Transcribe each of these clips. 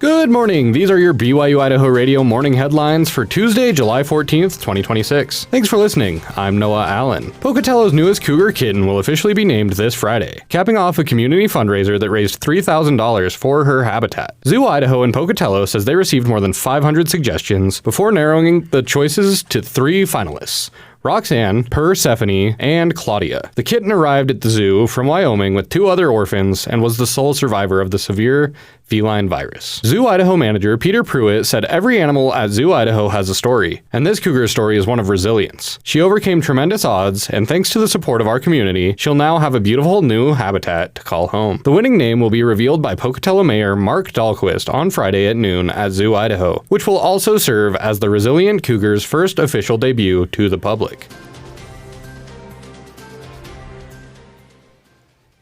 Good morning. These are your BYU-Idaho radio morning headlines for Tuesday, July 14th, 2026. Thanks for listening. I'm Noah Allen. Pocatello's newest cougar kitten will officially be named this Friday, capping off a community fundraiser that raised $3,000 for her habitat. Zoo Idaho in Pocatello says they received more than 500 suggestions before narrowing the choices to 3 finalists: Roxanne, Persephone, and Claudia. The kitten arrived at the zoo from Wyoming with 2 other orphans and was the sole survivor of the severe feline virus. Zoo Idaho manager Peter Pruitt said every animal at Zoo Idaho has a story, and this cougar story is one of resilience. She overcame tremendous odds, and thanks to the support of our community, she'll now have a beautiful new habitat to call home. The winning name will be revealed by Pocatello Mayor Mark Dahlquist on Friday at noon at Zoo Idaho, which will also serve as the resilient cougar's first official debut to the public.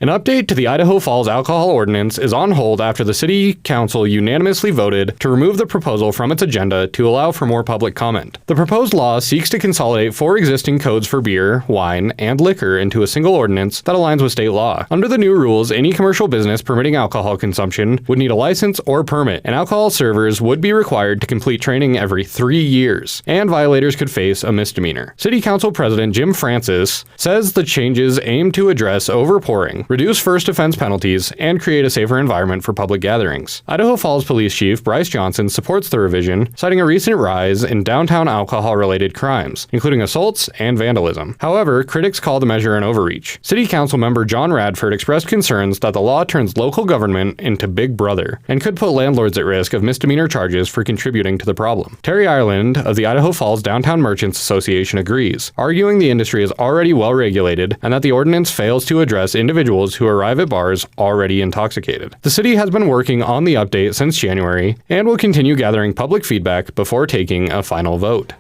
An update to the Idaho Falls alcohol ordinance is on hold after the City Council unanimously voted to remove the proposal from its agenda to allow for more public comment. The proposed law seeks to consolidate 4 existing codes for beer, wine, and liquor into a single ordinance that aligns with state law. Under the new rules, any commercial business permitting alcohol consumption would need a license or permit, and alcohol servers would be required to complete training every 3 years, and violators could face a misdemeanor. City Council President Jim Francis says the changes aim to address overpouring, reduce first offense penalties, and create a safer environment for public gatherings. Idaho Falls Police Chief Bryce Johnson supports the revision, citing a recent rise in downtown alcohol-related crimes, including assaults and vandalism. However, critics call the measure an overreach. City Council member John Radford expressed concerns that the law turns local government into Big Brother and could put landlords at risk of misdemeanor charges for contributing to the problem. Terry Ireland of the Idaho Falls Downtown Merchants Association agrees, arguing the industry is already well regulated and that the ordinance fails to address individuals who arrive at bars already intoxicated. The city has been working on the update since January and will continue gathering public feedback before taking a final vote.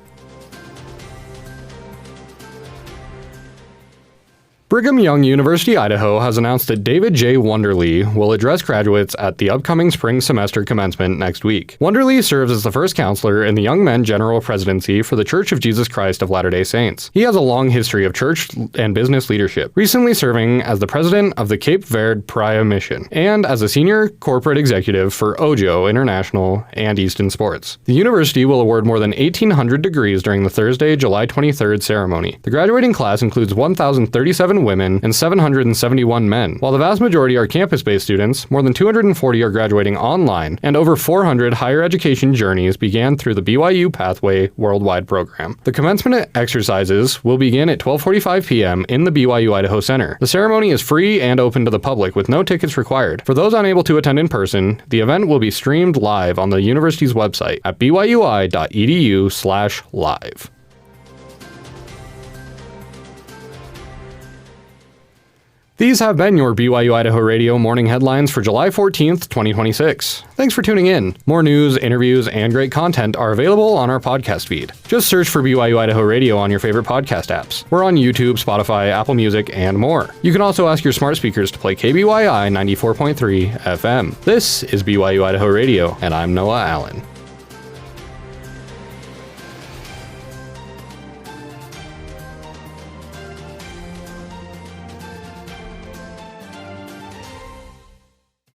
Brigham Young University, Idaho has announced that David J. Wunderli will address graduates at the upcoming spring semester commencement next week. Wunderli serves as the first counselor in the Young Men General Presidency for the Church of Jesus Christ of Latter-day Saints. He has a long history of church and business leadership, recently serving as the president of the Cape Verde Praia Mission and as a senior corporate executive for Ojo International and Easton Sports. The university will award more than 1,800 degrees during the Thursday, July 23rd ceremony. The graduating class includes 1,037 women and 771 men. While the vast majority are campus-based students, more than 240 are graduating online, and over 400 higher education journeys began through the BYU Pathway Worldwide program. The commencement exercises will begin at 12:45 p.m. in the BYU-Idaho Center. The ceremony is free and open to the public with no tickets required. For those unable to attend in person, the event will be streamed live on the university's website at byui.edu/live. These have been your BYU-Idaho Radio morning headlines for July 14th, 2026. Thanks for tuning in. More news, interviews, and great content are available on our podcast feed. Just search for BYU-Idaho Radio on your favorite podcast apps. We're on YouTube, Spotify, Apple Music, and more. You can also ask your smart speakers to play KBYI 94.3 FM. This is BYU-Idaho Radio, and I'm Noah Allen.